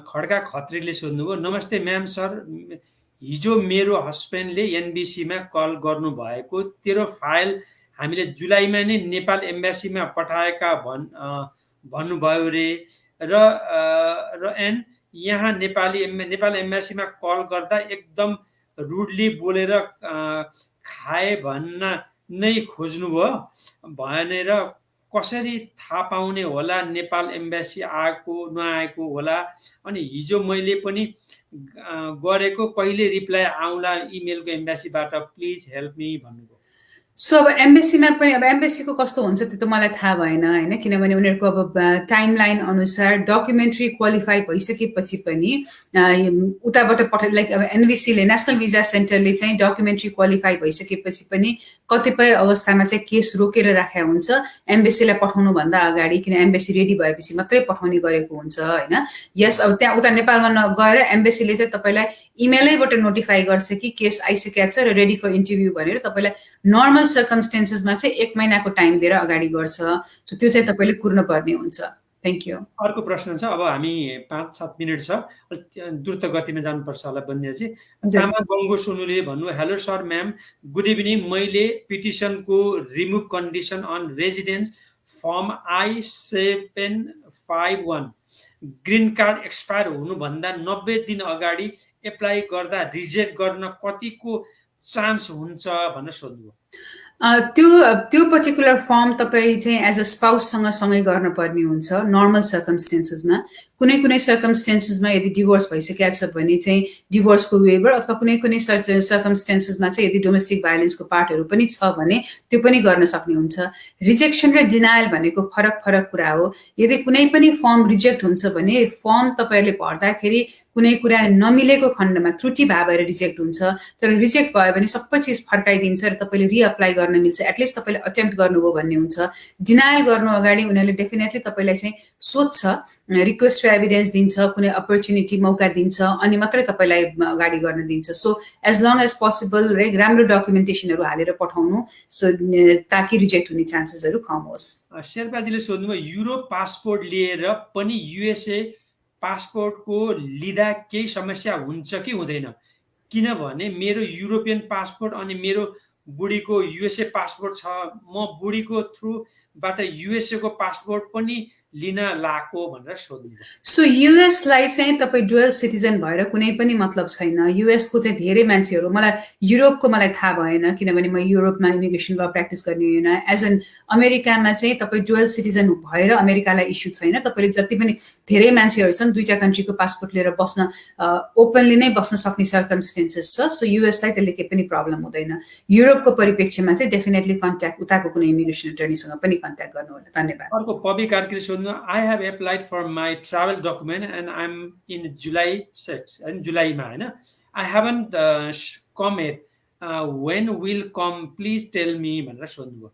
खड्का खत्रीले सोध्नुभयो नमस्ते म्याम सर, हिजो मेरो हस्बेन्डले एनबिसीमा कल गर्नुभएको, तेरो फाइल हामीले जुलाईमा नै नेपाल एम्बेसीमा पठाएका भन्नुभयो रे र यहाँ नेपाल एम्बेसीमा कल गर्दा एकदम रुडली बोलेर खाए भन्न नै खोज्नुभयो भनेर कसरी थाहा पाउने होला नेपाल एम्बेसी आएको नआएको होला? अनि हिजो मैले पनि गरेको, कहिले रिप्लाई आउला इमेलको एम्बेसीबाट, प्लिज हेल्प मी भन्नुभयो। सो अब एम्बेसीमा पनि अब एम्बेसीको कस्तो हुन्छ त्यो त मलाई थाहा भएन होइन, किनभने उनीहरूको अब टाइमलाइन अनुसार डकुमेन्ट्री क्वालिफाई भइसकेपछि पनि उताबाट लाइक अब एनबिसीले नेसनल भिजा सेन्टरले चाहिँ डकुमेन्ट्री क्वालिफाई भइसकेपछि पनि कतिपय अवस्थामा चाहिँ केस रोकेर राखेको हुन्छ एम्बेसीलाई पठाउनुभन्दा अगाडि, किन एम्बेसी रेडी भएपछि मात्रै पठाउने गरेको हुन्छ होइन। यस अब त्यहाँ उता नेपालमा नगएर एम्बेसीले चाहिँ तपाईँलाई इमेलैबाट नोटिफाई गर्छ कि केस आइसकेको छ र रेडी फर इन्टरभ्यू भनेर तपाईँलाई नर्मल सर्कमस्टेन्सेसमा चाहिँ 1 महिनाको टाइम दिएर अगाडि गर्छ। सो त्यो चाहिँ तपाईँले कुर्न पर्ने हुन्छ। Thank you. अर्को प्रश्न छ, अब हामी 5-7 मिनट छ, द्रुत गतिमा जानुपर्छ होला बन्दियाजी। तामा गङ्गो सोनुले भन्नु, hello sir ma'am, good evening. मैले पिटिसनको remove condition on residence form I-751 green card expire हुनुभन्दा 90 दिन अगाडि एप्लाई गर्दा रिजेक्ट गर्न कतिको चान्स हुन्छ भनेर सोध्नु। त्यो पर्टिकुलर फर्म तपाईँ चाहिँ एज अ स्पाउससँग सँगै गर्नुपर्ने हुन्छ नर्मल सर्कमस्टेन्सेसमा। कुनै सर्कमस्टेन्सेसमा यदि डिभोर्स भइसकेको छ भने चाहिँ डिभोर्सको वेभर, अथवा कुनै सर्कमस्टेन्सेसमा चाहिँ यदि डोमेस्टिक भाइलेन्सको पार्टहरू पनि छ भने त्यो पनि गर्न सक्ने हुन्छ। रिजेक्सन र डिनायल भनेको फरक कुरा हो। यदि कुनै पनि फर्म रिजेक्ट हुन्छ भने फर्म तपाईँहरूले भर्दाखेरि कुनै कुरा नमिलेको खण्डमा त्रुटि भएर रिजेक्ट हुन्छ, तर रिजेक्ट भयो भने सबै चिज फर्काइदिन्छ र तपाईँले रिअप्लाई गर्न मिल्छ, एटलिस्ट तपाईँले अटेम्प्ट गर्नुभयो भन्ने हुन्छ। डिनायल गर्नु अगाडि उनीहरूले डेफिनेटली तपाईँलाई चाहिँ सोध्छ, रिक्वेस्ट फर एभिडेन्स दिन्छ, कुनै अपर्च्युनिटी मौका दिन्छ, अनि मात्रै तपाईँलाई अगाडि गर्न दिन्छ। So as long as possible राम्रो डकुमेन्टेसनहरू हालेर पठाउनु, सो ताकि रिजेक्ट हुने चान्सेसहरू कम होस्। शेर्पाजीले सोध्नुभयो, युरोप पासपोर्ट लिएर पनि युएसए पासपोर्टको लिँदा केही समस्या हुन्छ कि हुँदैन? किनभने मेरो युरोपियन पासपोर्ट अनि मेरो बुढीको युएसए पासपोर्ट छ, म बुढीको थ्रुबाट युएसए को पासपोर्ट पनि लिन लाको भनेर सोध्नु। सो युएसलाई चाहिँ तपाईँ डुअल सिटिजन भएर कुनै पनि मतलब छैन। युएसको चाहिँ धेरै मान्छेहरू, मलाई युरोपको मलाई थाहा भएन किनभने म युरोपमा इमिग्रेसन ल प्र्याक्टिस गर्ने होइन। एज एन अमेरिकामा चाहिँ तपाईँ डुअल सिटिजन भएर अमेरिकालाई इस्यु छैन। तपाईँले जति पनि धेरै मान्छेहरू छन् दुईटा कन्ट्रीको पासपोर्ट लिएर बस्न ओपनली नै बस्न सक्ने सर्कमस्टेन्सेस छ। सो युएसलाई त्यसले केही पनि प्रब्लम हुँदैन। युरोपको परिप्रेक्ष्यमा चाहिँ डेफिनेटली कन्ट्याक्ट उताको कुनै इमिग्रेसन एटर्नीसँग पनि कन्ट्याक्ट गर्नु होला। धन्यवाद। अर्को पबी कार्कीले सोध्नु, I have applied for my travel document and I'm in July 6 and जुलाईमा हैन, I haven't come yet, when will come, please tell me भनेर सोध्नुभयो।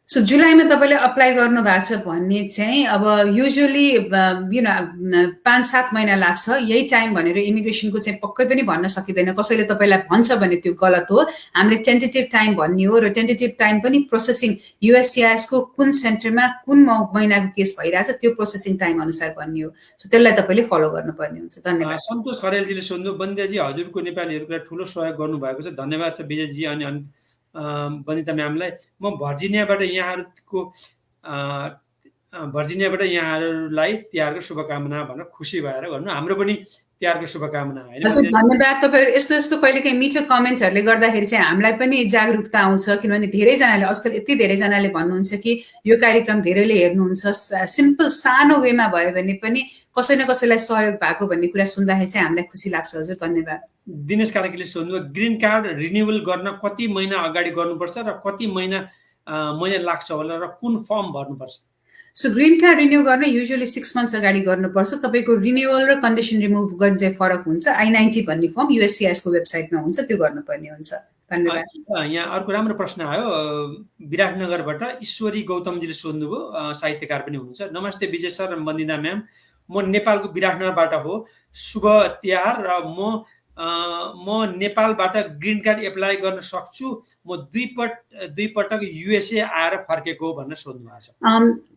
सो जुलाईमा तपाईँले अप्लाई गर्नु भएको छ भन्ने चाहिँ अब युजुअली 5-7 महिना लाग्छ। यही टाइम भनेर इमिग्रेसनको चाहिँ पक्कै पनि भन्न सकिँदैन। कसैले तपाईँलाई भन्छ भने त्यो गलत हो। हामीले टेन्टेटिभ टाइम भन्ने हो, र टेन्टेटिभ टाइम पनि प्रोसेसिङ युएससिआइएसको कुन सेन्टरमा कुन महिनाको केस भइरहेछ त्यो प्रोसेसिङ टाइम अनुसार भन्ने हो। सो त्यसलाई तपाईँले फलो गर्नुपर्ने हुन्छ। धन्यवाद। सन्तोष खरेलजीले सोध्नु, बन्दियाजी हजुरको नेपालीहरूलाई ठुलो सहयोग गर्नुभएको छ, धन्यवाद छ विजयजी अनि बनिता म्यामलाई। म भर्जिनियाबाट यहाँहरूलाई तिहारको शुभकामना भनेर खुसी भएर गर्नु, हाम्रो पनि तिहारको शुभकामना हैन। हजुर धन्यवाद। तपाईँहरू यस्तो कहिलेकाहीँ मिठो कमेन्टहरूले गर्दाखेरि चाहिँ हामीलाई पनि जागरुकता आउँछ, किनभने धेरैजनाले आजकल यति धेरैजनाले भन्नुहुन्छ कि यो कार्यक्रम धेरैले हेर्नुहुन्छ। सिम्पल सानो वेमा भयो भने पनि कसै न कसैलाई सहयोग भएको भन्ने कुरा सुन्दाखेरि चाहिँ हामीलाई खुसी लाग्छ। हजुर धन्यवाद। दिनेश कार्कीले सोध्नु, ग्रिन कार्ड रिन्युअल गर्न कति महिना अगाडि गर्नुपर्छ र कति महिना लाग्छ होला र कुन फर्म भर्नुपर्छ? सो ग्रिन कार्ड रिन्यू गर्न युजुअली 6 months अगाडि गर्नुपर्छ। तपाईँको रिन्युअल र कन्डिसन रिमुभ गर्ने चाहिँ फरक हुन्छ। I-90 भन्ने फर्म युएससिआइएसको वेबसाइटमा हुन्छ, त्यो गर्नुपर्ने हुन्छ। धन्यवाद। यहाँ अर्को राम्रो प्रश्न आयो विराटनगरबाट ईश्वरी गौतमजीले सोध्नुभयो, साहित्यकार पनि हुनुहुन्छ। नमस्ते विजय सर र बन्दिता म्याम, म नेपालको विराटनगरबाट हो। शुभ तिहार। र म नेपालबाट ग्रिन कार्ड एप्लाई गर्न सक्छु? म दुई पटक युएसए आएर फर्केको भनेर सोध्नु भएको छ।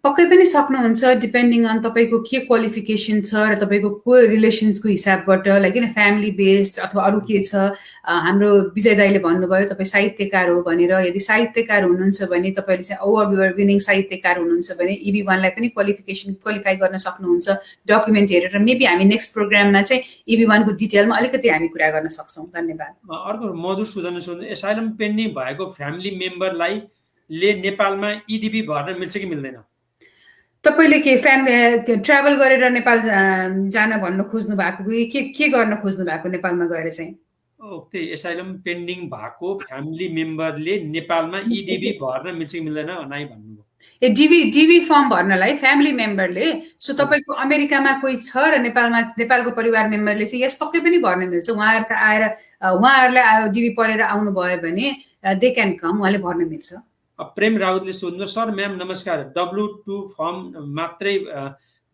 पक्कै पनि सक्नुहुन्छ, डिपेन्डिङ अन तपाईँको के क्वालिफिकेसन छ र तपाईँको को रिलेसन्सको हिसाबबाट, लाइक फ्यामिली बेस्ड अथवा अरू के छ। हाम्रो विजय दाईले भन्नुभयो तपाईँ साहित्यकार हो भनेर। यदि साहित्यकार हुनुहुन्छ भने तपाईँले चाहिँ अवार्ड विनिङ साहित्यकार हुनुहुन्छ भने EB1लाई पनि क्वालिफाई गर्न सक्नुहुन्छ डकुमेन्ट हेरेर। मेबी हामी नेक्स्ट प्रोग्राममा चाहिँ EB1 को डिटेलमा अलिकति हामी कुरा गर्न सक्छौँ। धन्यवाद। अर्को मधुसूदन सोध्नु, एसाइलम पेन्डिङ भएको फ्यामिली मेम्बरलाई नेपालमा EDP भर्न मिल्छ कि मिल्दैन? तपाईँले के ट्राभल गरेर नेपाल जान भन्न खोज्नु भएको के गर्न खोज्नु भएको नेपालमा गएर चाहिँ? ओके, एसाइलम पेन्डिङ भएको फ्यामिली मेम्बरले नेपालमा इडिबी भर्न मिल्छ कि मिल्दैन नाइ भन्नुभयो। ए डिभी फर्म भर्नलाई फ्यामिली मेम्बरले, सो तपाईँको अमेरिकामा कोही छ र नेपालको परिवार मेम्बरले चाहिँ यस पक्कै पनि भर्न मिल्छ। उहाँहरू त आएर उहाँहरूलाई डिभी पढेर आउनुभयो भने दे क्यान कम, उहाँले भर्न मिल्छ। प्रेम राउतले सोध्नु, सर म्याम नमस्कार, W2 फर्म मात्रै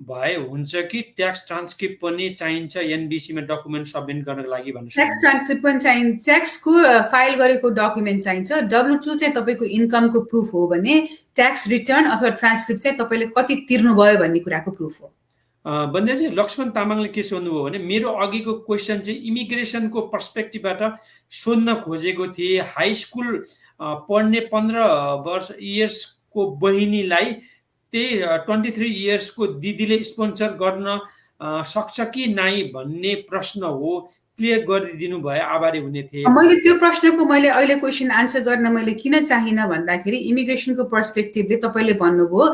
भए हुन्छ कि ट्याक्स ट्रान्सक्रिप्ट पनि चाहिन्छ एनबिसीमा डकुमेन्ट सबमिट गर्नको लागि भन्नु? ट्याक्स ट्रान्सक्रिप्ट पनि चाहिन्छ, ट्याक्सको फाइल गरेको डकुमेन्ट चाहिन्छ। W2 चाहिँ तपाईँको इन्कमको प्रुफ हो भने ट्याक्स रिटर्न अथवा ट्रान्सक्रिप्ट चाहिँ तपाईँले कति तिर्नुभयो भन्ने कुराको प्रुफ हो। बन्ध्या चाहिँ लक्ष्मण तामाङले के सोध्नुभयो भने मेरो अघिको क्वेसन चाहिँ इमिग्रेसनको पर्सपेक्टिभबाट सोध्न खोजेको थिएँ। हाई स्कुल पढ्ने 15 इयर्सको बहिनीलाई त्यही 23 इयर्सको दिदीले स्पोन्सर गर्न सक्छ कि नाइ भन्ने प्रश्न हो, क्लियर गरिदिनु भए आभारी हुने थिए। मैले त्यो प्रश्नको अहिले क्वेसन आन्सर गर्न मैले किन चाहिनँ भन्दाखेरि इमिग्रेसनको पर्सपेक्टिभले तपाईँले भन्नुभयो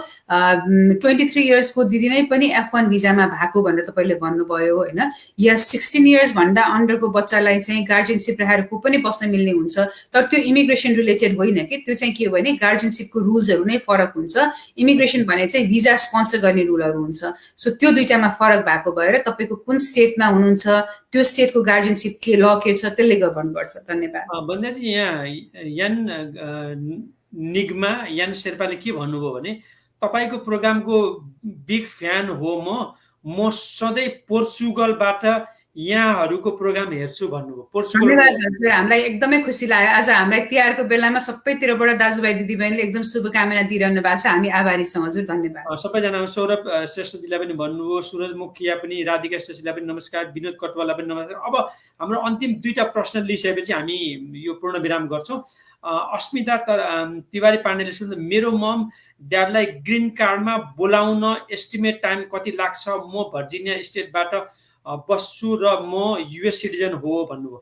23 इयर्सको दिदी नै पनि F1 भिजामा भएको भनेर तपाईँले भन्नुभयो होइन। या 16 इयर्स भन्दा अन्डरको बच्चालाई चाहिँ गार्जियनसिप राखेर को पनि बस्न मिल्ने हुन्छ, तर त्यो इमिग्रेसन रिलेटेड होइन कि। त्यो चाहिँ के हो भने गार्जियनसिपको रुल्सहरू नै फरक हुन्छ। इमिग्रेसन भने चाहिँ भिजा स्पोन्सर गर्ने रुलहरू हुन्छ। सो त्यो दुईटामा फरक भएको भएर तपाईँको कुन स्टेटमा हुनुहुन्छ त्यो स्टेटको गार्जियनसिप के ल के छ त्यसले गभर्न गर्छ। धन्यवाद। भन्दा चाहिँ यहाँ यान निगमा यान शेर्पाले के भन्नुभयो भने तपाईको प्रोग्रामको बिग फ्यान हो म सधैँ पोर्चुगलबाट यहाँहरूको प्रोग्राम हेर्छु भन्नुभयो। पोर्चुगल। धन्यवाद हजुर, हामीलाई एकदमै खुसी लाग्यो। आज हामीलाई तिहारको बेलामा सबैतिरबाट दाजुभाइ दिदीबहिनीले एकदम शुभकामना दिइरहनु भएको छ, हामी आभारी छौँ हजुर। धन्यवाद। सबैजना सौरभ श्रेष्ठजीलाई पनि भन्नुभयो, सुरज मुखिया पनि, राधिका श्रेष्ठजीलाई पनि नमस्कार, विनोद कटवाललाई पनि नमस्कार। अब हाम्रो अन्तिम 2टा प्रश्न लिइसकेपछि हामी यो पूर्ण विराम गर्छौँ। अस्मिता तिवारी पाण्डेले सोध्नु, मेरो मम ड्याडलाई ग्रिन कार्डमा बोलाउन एस्टिमेट टाइम कति लाग्छ? म भर्जिनिया स्टेटबाट बस्छु र म युएस सिटिजन हो भन्नुभयो।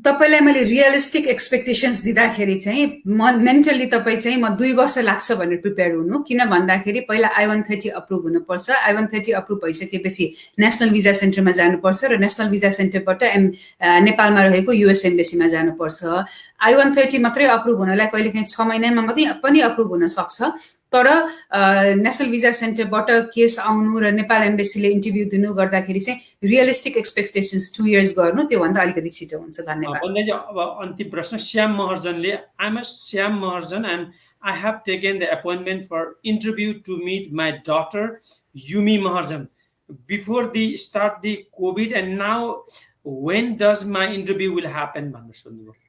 तपाईँलाई मैले रियलिस्टिक एक्सपेक्टेसन्स दिँदाखेरि चाहिँ मेन्टली तपाईँ चाहिँ म 2 वर्ष लाग्छ भनेर प्रिपेयर हुनु। किन भन्दाखेरि पहिला I-130 अप्रुभ हुनुपर्छ। I-130 अप्रुभ भइसकेपछि नेसनल भिजा सेन्टरमा जानुपर्छ र नेसनल भिजा सेन्टरबाट नेपालमा रहेको युएस एम्बेसीमा जानुपर्छ। I-130 मात्रै अप्रुभ हुनलाई कहिलेकाहीँ 6 महिनामा मात्रै पनि अप्रुभ हुन सक्छ। तर नेसनल भिजा सेन्टरबाट केस आउनु र नेपाल एम्बेसीले इन्टरभ्यू दिनु गर्दाखेरि चाहिँ रियलिस्टिक एक्सपेक्टेसन्स 2 इयर्स गर्नु, त्योभन्दा अलिकति छिटो हुन्छ। धन्यवाद। अब अन्तिम प्रश्न श्याम महर्जनले, I am Shyam Maharjan and I have taken the appointment for interview to meet my daughter Yumi Maharjan before the start the covid and now when does my interview will happen भनेर सोध्नुभयो।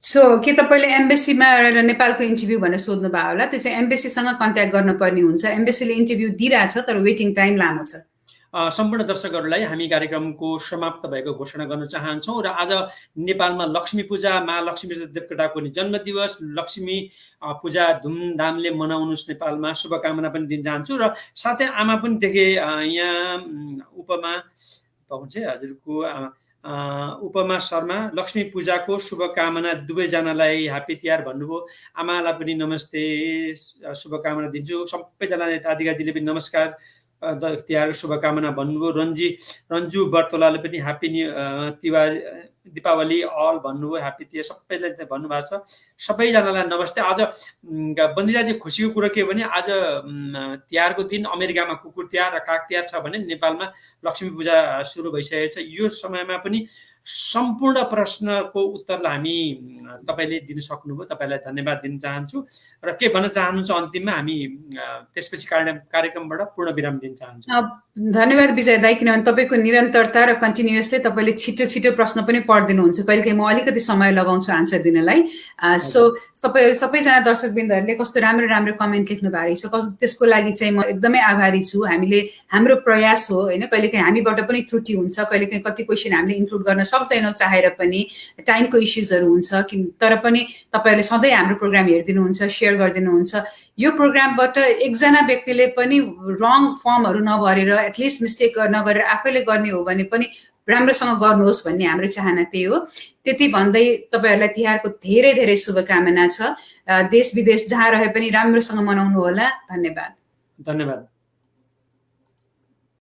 सो के तपाईँले एम्बेसीमा र नेपालको इन्टरभ्यू भनेर सोध्नु भयो होला? त्यो चाहिँ एम्बेसीसँग कन्ट्याक्ट गर्नुपर्ने हुन्छ। एम्बेसीले इन्टरभ्यू दिइरहेछ तर वेटिङ टाइम लामो छ। सम्पूर्ण दर्शकहरूलाई हामी कार्यक्रमको समाप्त भएको घोषणा गर्न चाहन्छौँ र आज नेपालमा लक्ष्मी पूजा, महालक्ष्मी देवकोटाको जन्मदिवस, लक्ष्मी पूजा धुमधामले मनाउनुहोस् नेपालमा, शुभकामना पनि दिन चाहन्छु। र साथै आमा पनि देखेँ यहाँ उपमा हजुरको उपमा शर्मा, लक्ष्मी पूजाको शुभकामना दुवैजनालाई, ह्याप्पी तिहार भन्नुभयो। आमालाई पनि नमस्ते शुभकामना दिन्छु। सबैजनालाई राधिकाजीले पनि नमस्कार तिहारको शुभकामना भन्नुभयो। रन्जु बर्तोलाले पनि ह्याप्पी दीपावली अल भन्नुभयो, ह्याप्पी तिहार सबैलाई भन्नुभएको छ। सबैजनालाई नमस्ते। आज बन्दिराजी खुसीको कुरो के हो भने आज तिहारको दिन अमेरिकामा कुकुर तिहार र काग तिहार छ भने नेपालमा लक्ष्मी पूजा सुरु भइसकेको छ। यो समयमा पनि सम्पूर्ण प्रश्नको उत्तरलाई हामी तपाईँले दिन सक्नुभयो, तपाईँलाई धन्यवाद दिन चाहन्छु। र के भन्न चाहनुहुन्छ अन्तिममा? हामी त्यसपछि कार्यक्रमबाट पूर्ण विराम दिन चाहन्छु। धन्यवाद विजय दाइ, किनभने तपाईँको निरन्तरता र कन्टिन्युअसली तपाईँले छिटो प्रश्न पनि पढिदिनुहुन्छ। कहिलेकाहीँ म अलिकति समय लगाउँछु आन्सर दिनलाई। सो तपाईँ सबैजना दर्शकवृन्दहरूले कस्तो राम्रो कमेन्ट लेख्नु भएको रहेछ, त्यसको लागि चाहिँ म एकदमै आभारी छु। हाम्रो प्रयास हो होइन, कहिलेकाहीँ हामीबाट पनि त्रुटि हुन्छ, कहिलेकाहीँ कति क्वेसन हामीले इन्क्लुड गर्न सक्दैनौँ चाहेर पनि, टाइमको इस्युजहरू हुन्छ। तर पनि तपाईँहरूले सधैँ हाम्रो प्रोग्राम हेरिदिनुहुन्छ, सेयर गरिदिनुहुन्छ। यो प्रोग्रामबाट एकजना व्यक्तिले पनि रङ फर्महरू नभरेर एटलिस्ट मिस्टेक नगरेर आफैले गर्ने हो भने पनि राम्रोसँग गर्नुहोस् भन्ने हाम्रो चाहना त्यही हो। त्यति भन्दै तपाईँहरूलाई तिहारको धेरै शुभकामना छ। देश विदेश जहाँ रहे पनि राम्रोसँग मनाउनु होला। धन्यवाद।